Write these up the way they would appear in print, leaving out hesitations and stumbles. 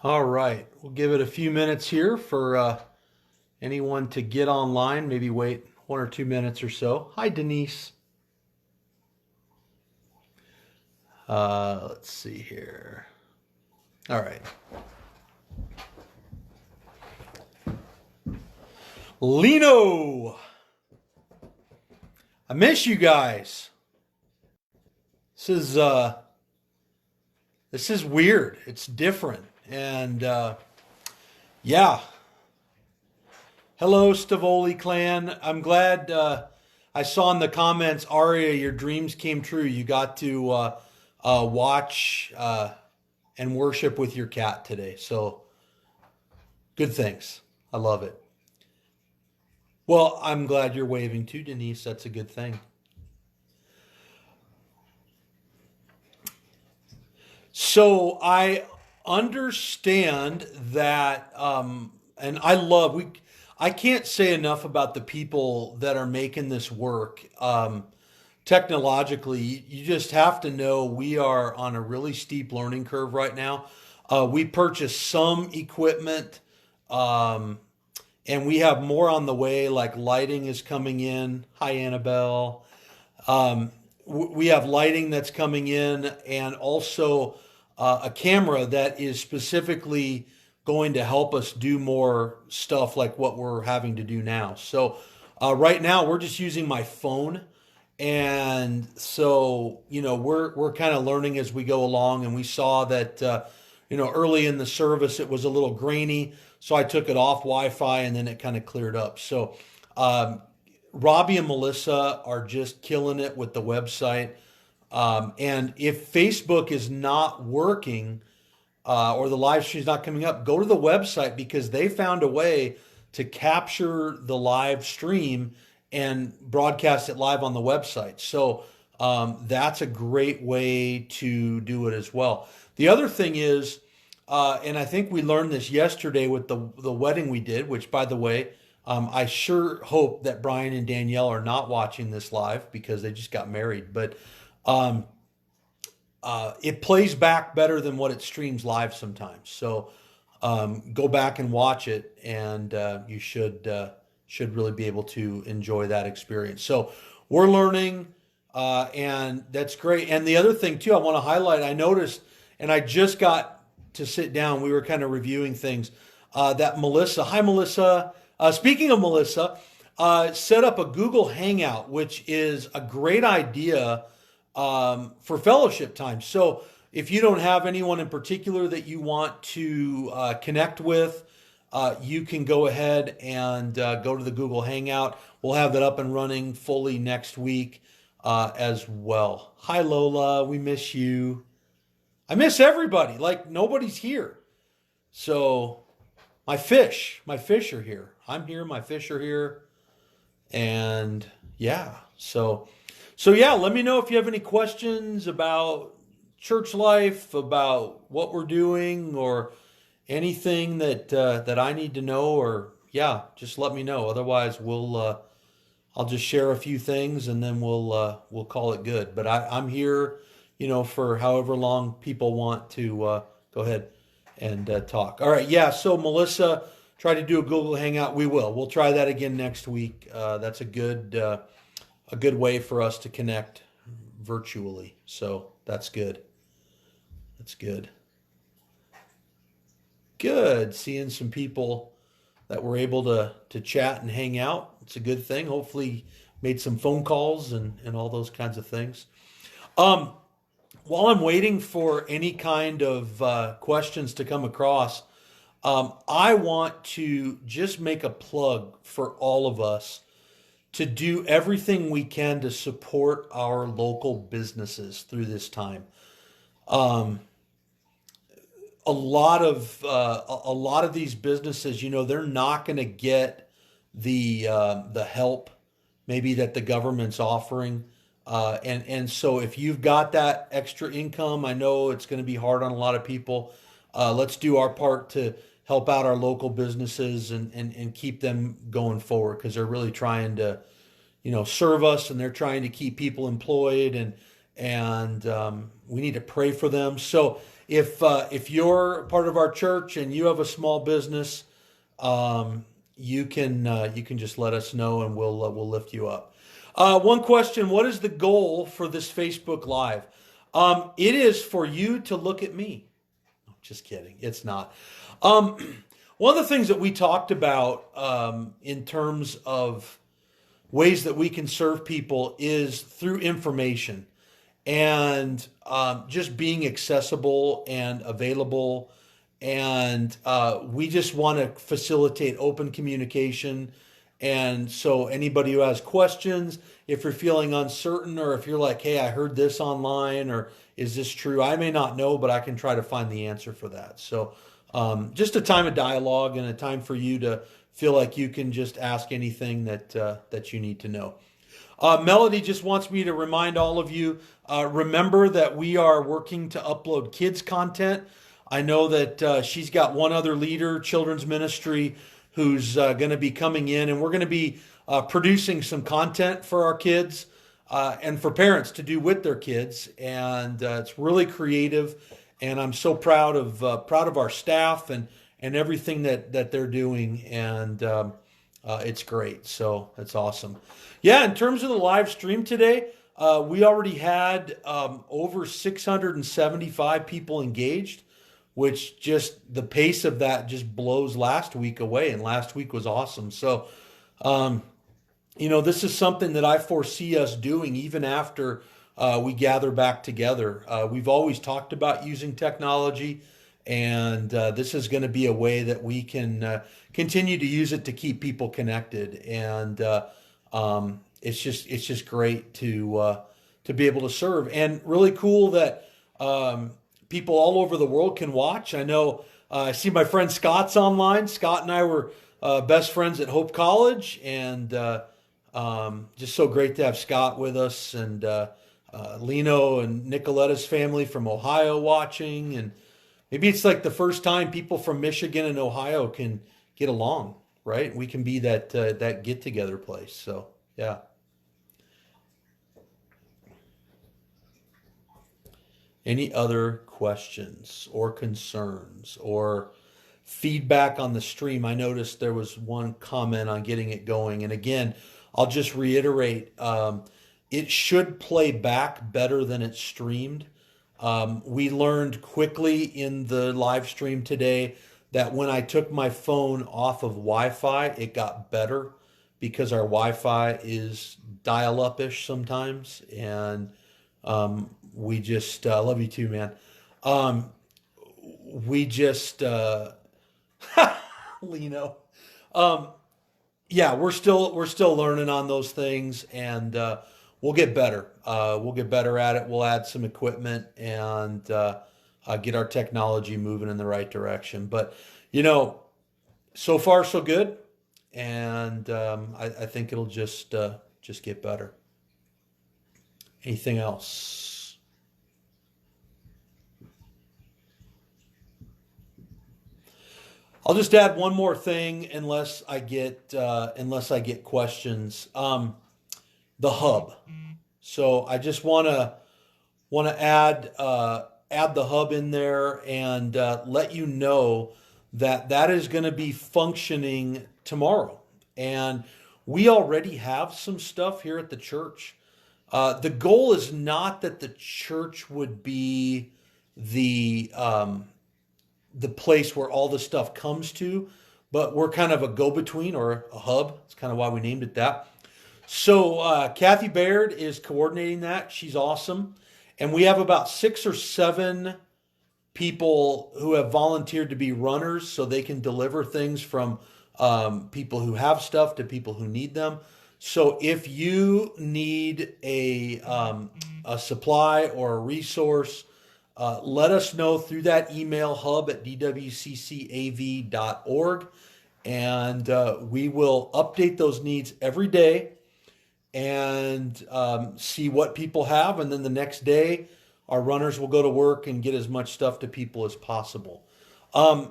All right, we'll give it a few minutes here for anyone to get online. Maybe wait 1 or 2 minutes or so. Hi, Denise. Let's see here. All right. Lino, I miss you guys. This is uh, this is weird. It's different, and yeah. Hello, Stavoli clan. I'm glad I saw in the comments, Aria, your dreams came true. You got to watch and worship with your cat today. So good things. I love it. Well, I'm glad you're waving too, Denise. That's a good thing. So I understand that, and I can't say enough about the people that are making this work. Technologically, you just have to know we are on a really steep learning curve right now. We purchased some equipment, um, and we have more on the way, like lighting is coming in. Hi, Annabelle. Um, we have lighting that's coming in, and also a camera that is specifically going to help us do more stuff like what we're having to do now. So right now we're just using my phone, and so we're kind of learning as we go along. And we saw that early in the service it was a little grainy, so I took it off Wi-Fi, and then it kind of cleared up. So um, Robbie and Melissa are just killing it with the website. And if Facebook is not working or the live stream's not coming up, go to the website because they found a way to capture the live stream and broadcast it live on the website. So that's a great way to do it as well. The other thing is, and I think we learned this yesterday with the wedding we did, which by the way, I sure hope that Brian and Danielle are not watching this live because they just got married. But um, it plays back better than what it streams live sometimes. So go back and watch it, and you should really be able to enjoy that experience. So we're learning, and that's great. And the other thing too, I want to highlight. I noticed, and I just got to sit down. We were kind of reviewing things. That Melissa, hi Melissa. Speaking of Melissa, set up a Google Hangout, which is a great idea for fellowship time. So if you don't have anyone in particular that you want to connect with, you can go ahead and go to the Google Hangout. We'll have that up and running fully next week as well. Hi, Lola. We miss you. I miss everybody. Like nobody's here. So my fish are here. I'm here. My fish are here. And yeah, so yeah, let me know if you have any questions about church life, about what we're doing, or anything that I need to know. Or yeah, just let me know. Otherwise, I'll just share a few things and then we'll call it good. But I'm here, for however long people want to go ahead and talk. All right, yeah. So Melissa, try to do a Google Hangout. We will. We'll try that again next week. That's a good way for us to connect virtually. So that's good. That's good. Good. Seeing some people that were able to chat and hang out. It's a good thing. Hopefully made some phone calls and all those kinds of things. Um, while I'm waiting for any kind of questions to come across, I want to just make a plug for all of us to do everything we can to support our local businesses through this time. Um, a lot of these businesses, they're not going to get the help maybe that the government's offering. And so if you've got that extra income, I know it's going to be hard on a lot of people. Let's do our part to help out our local businesses and keep them going forward because they're really trying to, serve us, and they're trying to keep people employed, and we need to pray for them. So if you're part of our church and you have a small business, you can just let us know and we'll lift you up. One question: what is the goal for this Facebook Live? It is for you to look at me. Just kidding. It's not. One of the things that we talked about in terms of ways that we can serve people is through information and just being accessible and available. And we just want to facilitate open communication. And so anybody who has questions, if you're feeling uncertain or if you're like, hey, I heard this online, or is this true? I may not know, but I can try to find the answer for that. So just a time of dialogue and a time for you to feel like you can just ask anything that you need to know. Melody just wants me to remind all of you, remember that we are working to upload kids content. I know that she's got one other leader, children's ministry, who's going to be coming in, and we're going to be producing some content for our kids and for parents to do with their kids. And it's really creative, and I'm so proud of our staff and everything that they're doing, and it's great. So it's awesome. Yeah, in terms of the live stream today, we already had over 675 people engaged, which just the pace of that just blows last week away, and last week was awesome. So, this is something that I foresee us doing even after we gather back together. We've always talked about using technology, and this is going to be a way that we can continue to use it to keep people connected. And it's just great to be able to serve, and really cool that people all over the world can watch. I know I see my friend Scott's online. Scott and I were best friends at Hope College, and just so great to have Scott with us, and Lino and Nicoletta's family from Ohio watching. And maybe it's like the first time people from Michigan and Ohio can get along, right? We can be that get-together place. So, yeah. Any other questions or concerns or feedback on the stream? I noticed there was one comment on getting it going. And again, I'll just reiterate, it should play back better than it's streamed. We learned quickly in the live stream today that when I took my phone off of Wi-Fi, it got better, because our Wi-Fi is dial-up-ish sometimes. And we just love you too, man. We just Lino. Yeah, we're still learning on those things, and we'll get better. We'll get better at it. We'll add some equipment and get our technology moving in the right direction. But so far so good, and I think it'll just get better. Anything else? I'll just add one more thing, unless I get questions. The hub. So I just want to add the hub in there and let you know that is going to be functioning tomorrow. And we already have some stuff here at the church. The goal is not that the church would be the place where all the stuff comes to, but we're kind of a go-between, or a hub. That's kind of why we named it that. So Kathy Baird is coordinating that. She's awesome. And we have about 6 or 7 people who have volunteered to be runners, so they can deliver things from people who have stuff to people who need them. So if you need a supply or a resource, let us know through that email, hub@dwccav.org, and we will update those needs every day and see what people have. And then the next day, our runners will go to work and get as much stuff to people as possible.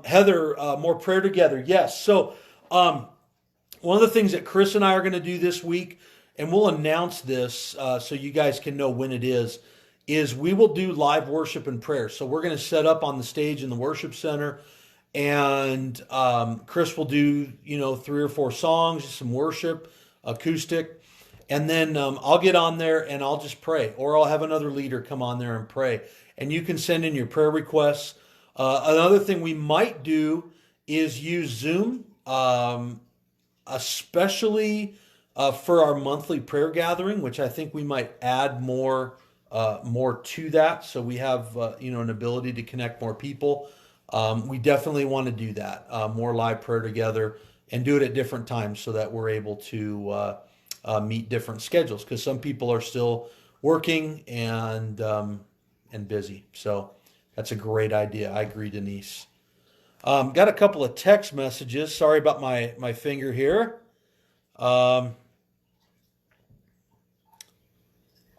Heather, more prayer together. Yes. So one of the things that Chris and I are going to do this week, and we'll announce this so you guys can know when it is is we will do live worship and prayer. So we're going to set up on the stage in the worship center, and Chris will do 3 or 4 songs, some worship, acoustic, and then I'll get on there and I'll just pray, or I'll have another leader come on there and pray. And you can send in your prayer requests. Another thing we might do is use Zoom, especially for our monthly prayer gathering, which I think we might add more to that, so we have an ability to connect more people. We definitely want to do that, more live prayer together, and do it at different times so that we're able to meet different schedules, because some people are still working and busy. So that's a great idea. I agree, Denise. Got a couple of text messages. Sorry about my finger here. All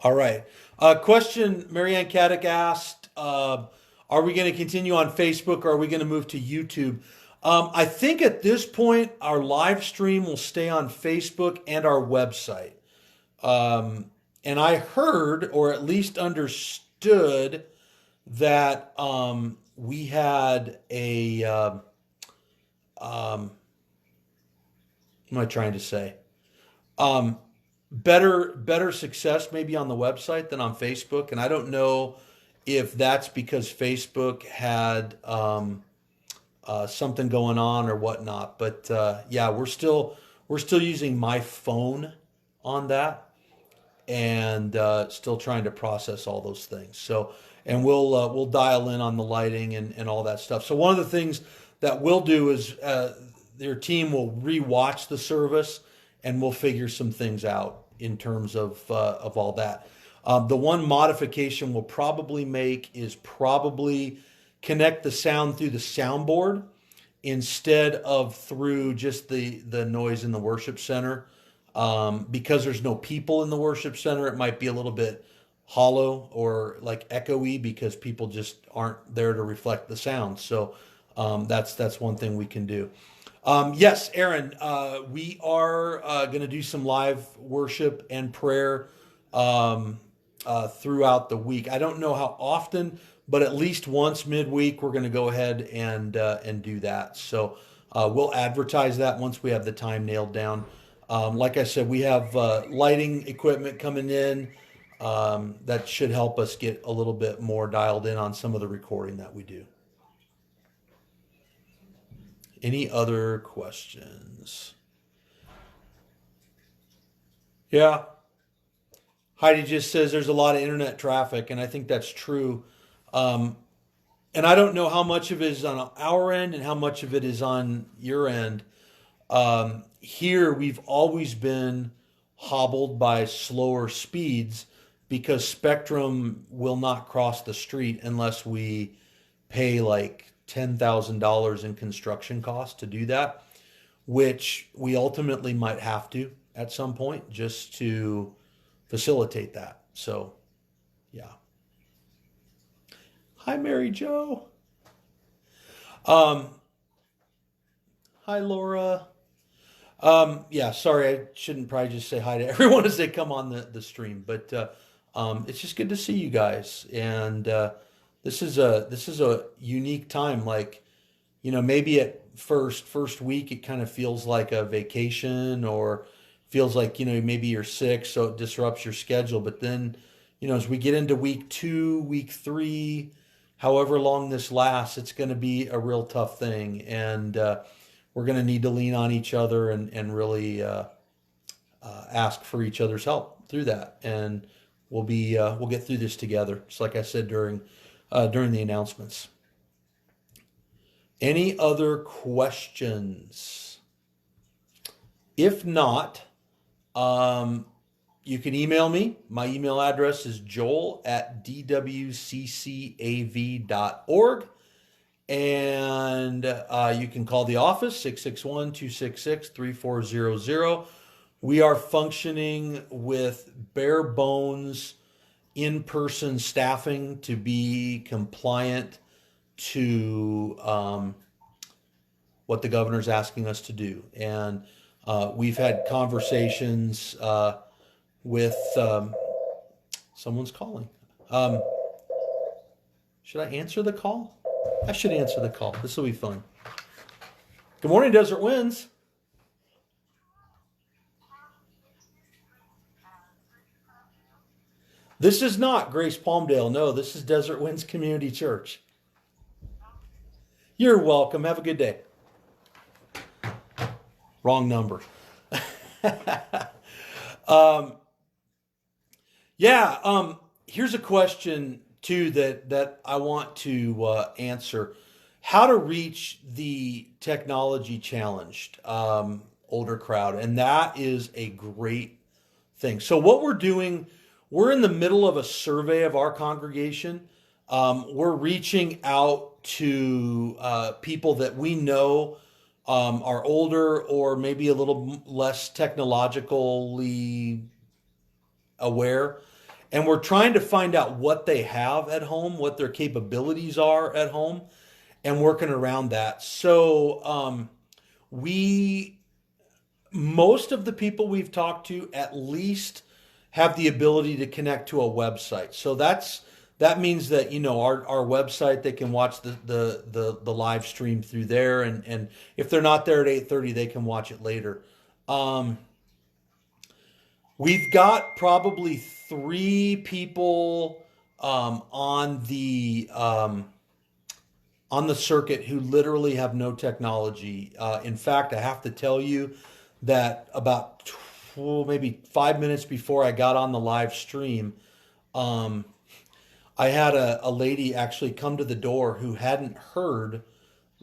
right. Question Marianne Caddick asked, are we going to continue on Facebook, or are we going to move to YouTube? I think at this point, our live stream will stay on Facebook and our website. And I heard, or at least understood, that we had a, what am I trying to say? Better success maybe on the website than on Facebook. And I don't know if that's because Facebook had something going on or whatnot. But yeah, we're still using my phone on that, and still trying to process all those things. So, and we'll dial in on the lighting and all that stuff. So one of the things that we'll do is their team will rewatch the service, and we'll figure some things out in terms of all that. The one modification we'll probably make is probably connect the sound through the soundboard instead of through just the noise in the worship center. Because there's no people in the worship center, it might be a little bit hollow or like echoey, because people just aren't there to reflect the sound. So that's one thing we can do. Yes, Aaron, we are going to do some live worship and prayer throughout the week. I don't know how often, but at least once midweek, we're going to go ahead and do that. So we'll advertise that once we have the time nailed down. Like I said, we have lighting equipment coming in that should help us get a little bit more dialed in on some of the recording that we do. Any other questions? Yeah. Heidi just says there's a lot of internet traffic, and I think that's true. And I don't know how much of it is on our end and how much of it is on your end. Here, we've always been hobbled by slower speeds because Spectrum will not cross the street unless we pay like $10,000 in construction costs to do that, which we ultimately might have to at some point just to facilitate that. So, yeah. Hi, Mary Jo. Hi, Laura. Yeah, sorry, I shouldn't probably just say hi to everyone as they come on the stream, but it's just good to see you guys. And this is a unique time. Like, maybe at first week it kind of feels like a vacation, or feels like maybe you're sick, so it disrupts your schedule. But then as we get into week 2, week 3, however long this lasts, it's going to be a real tough thing, and we're going to need to lean on each other and really ask for each other's help through that. And we'll get through this together. Just like I said during the announcements. Any other questions? If not, you can email me. My email address is joel@dwccav.org. And you can call the office, 661-266-3400. We are functioning with bare bones in-person staffing to be compliant to what the governor's asking us to do. And we've had conversations with someone's calling. Um, should I answer the call? I should answer the call. This will be fun. Good morning, Desert Winds. This is not Grace Palmdale. No, this is Desert Winds Community Church. You're welcome. Have a good day. Wrong number. um, yeah. Here's a question too that I want to answer: how to reach the technology challenged older crowd, and that is a great thing. So what we're doing, we're in the middle of a survey of our congregation. We're reaching out to people that we know are older or maybe a little less technologically aware. And we're trying to find out what they have at home, what their capabilities are at home, and working around that. So we, most of the people we've talked to at least have the ability to connect to a website. So that means that our website, they can watch the live stream through there, and if they're not there at 8:30, they can watch it later. We've got probably 3 people on the circuit who literally have no technology. In fact, I have to tell you that about maybe 5 minutes before I got on the live stream, I had a lady actually come to the door who hadn't heard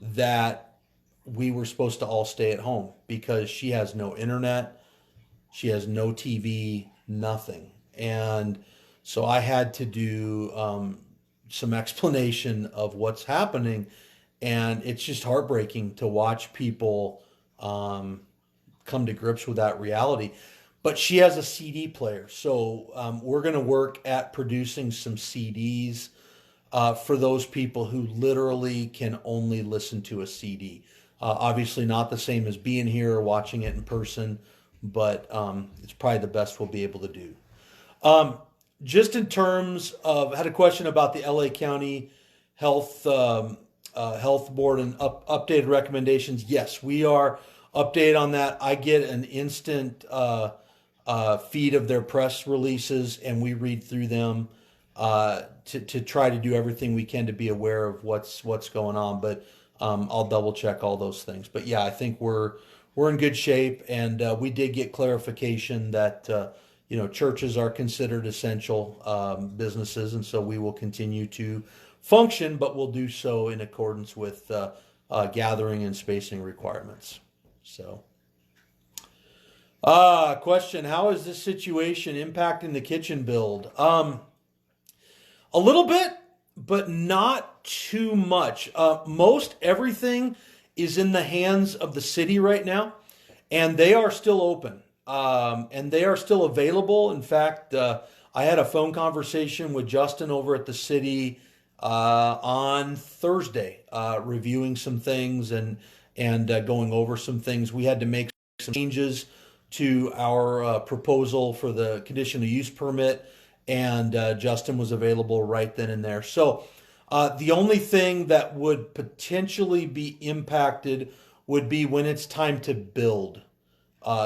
that we were supposed to all stay at home because she has no internet, she has no TV, nothing. And so I had to do some explanation of what's happening. And it's just heartbreaking to watch people come to grips with that reality. But she has a CD player. So we're going to work at producing some CDs for those people who literally can only listen to a CD. Obviously, not the same as being here or watching it in person, but it's probably the best we'll be able to do. Just in terms of, I had a question about the LA County Health Board and updated recommendations. Yes, we are updated on that. I get an instant feed of their press releases, and we read through them to try to do everything we can to be aware of what's going on. But I'll double check all those things. But yeah, I think we're in good shape, and we did get clarification that churches are considered essential businesses, and so we will continue to function, but we'll do so in accordance with gathering and spacing requirements. So, question: how is this situation impacting the kitchen build? A little bit, but not too much. Most everything is in the hands of the city right now, and they are still open, and they are still available. In fact, I had a phone conversation with Justin over at the city on Thursday, reviewing some things and going over some things. We had to make some changes to our proposal for the conditional use permit, and Justin was available right then and there. So the only thing that would potentially be impacted would be when it's time to build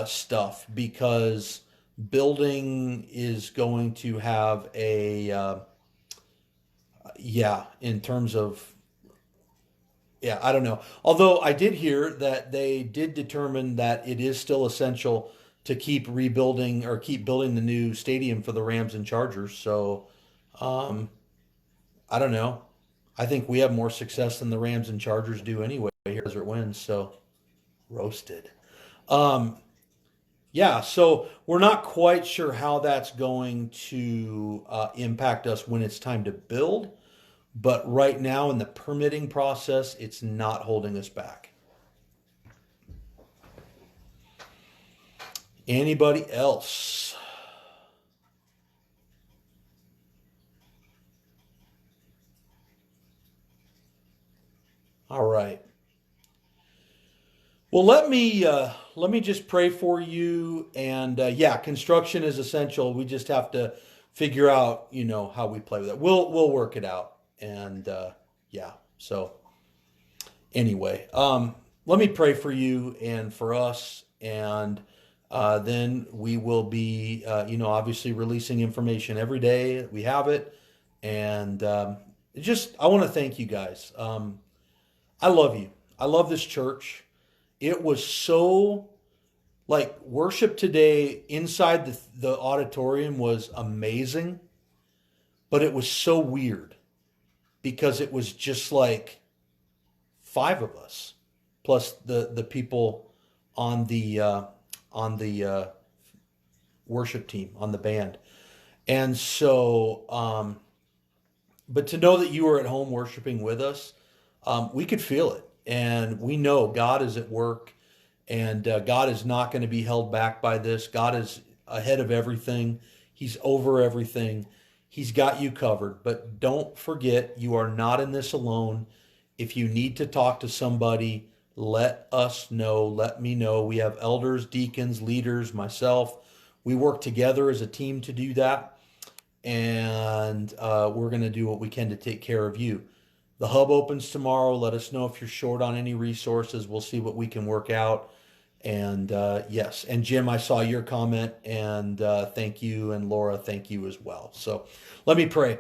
stuff, because building is going to have in terms of, I don't know. Although I did hear that they did determine that it is still essential to keep rebuilding or keep building the new stadium for the Rams and Chargers. So I don't know. I think we have more success than the Rams and Chargers do anyway here as it wins. So roasted. So we're not quite sure how that's going to impact us when it's time to build. But right now in the permitting process, it's not holding us back. Anybody else? All right. Well, let me just pray for you. And construction is essential. We just have to figure out, how we play with it. We'll work it out. And yeah. So anyway, let me pray for you and for us, and then we will be, obviously releasing information every day. We have it, and I want to thank you guys. I love you. I love this church. It was so like worship today inside the auditorium was amazing, but it was so weird because it was just like five of us plus the people on the worship team, on the band. And so but to know that you were at home worshiping with us, we could feel it, and we know God is at work, and God is not going to be held back by this. God is ahead of everything. He's over everything. He's got you covered. But don't forget, you are not in this alone. If you need to talk to somebody, let us know. Let me know. We have elders, deacons, leaders, myself. We work together as a team to do that. And we're going to do what we can to take care of you. The hub opens tomorrow. Let us know if you're short on any resources. We'll see what we can work out. And yes, and Jim, I saw your comment, and thank you, and Laura, thank you as well. So let me pray.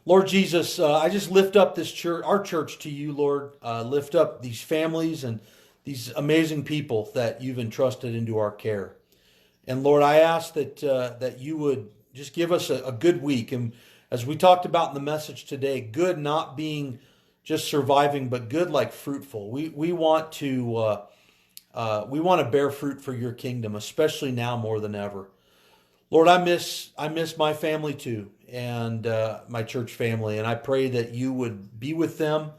Lord Jesus, I just lift up this church, our church, to you, Lord. Lift up these families and these amazing people that you've entrusted into our care. And Lord, I ask that you would just give us a good week. And as we talked about in the message today, good not being just surviving, but good like fruitful. We want to bear fruit for your kingdom, especially now more than ever. Lord, I miss my family too, and my church family, and I pray that you would be with them,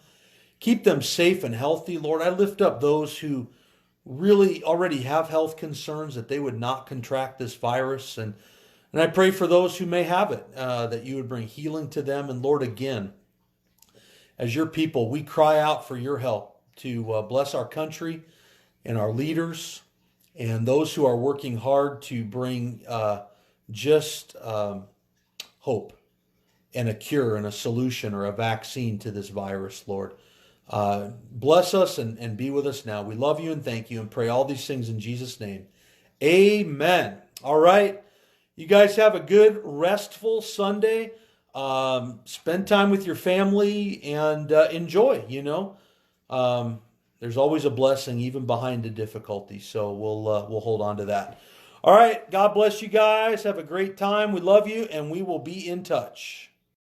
keep them safe and healthy. Lord, I lift up those who really already have health concerns, that they would not contract this virus, and I pray for those who may have it, that you would bring healing to them. And Lord, again, as your people, we cry out for your help to bless our country and our leaders and those who are working hard to bring hope and a cure and a solution or a vaccine to this virus, Lord. Bless us and be with us now. We love you and thank you and pray all these things in Jesus' name. Amen. All right. You guys have a good, restful Sunday. Spend time with your family and enjoy, there's always a blessing even behind the difficulty. So we'll hold on to that. All right. God bless you guys. Have a great time. We love you, and we will be in touch.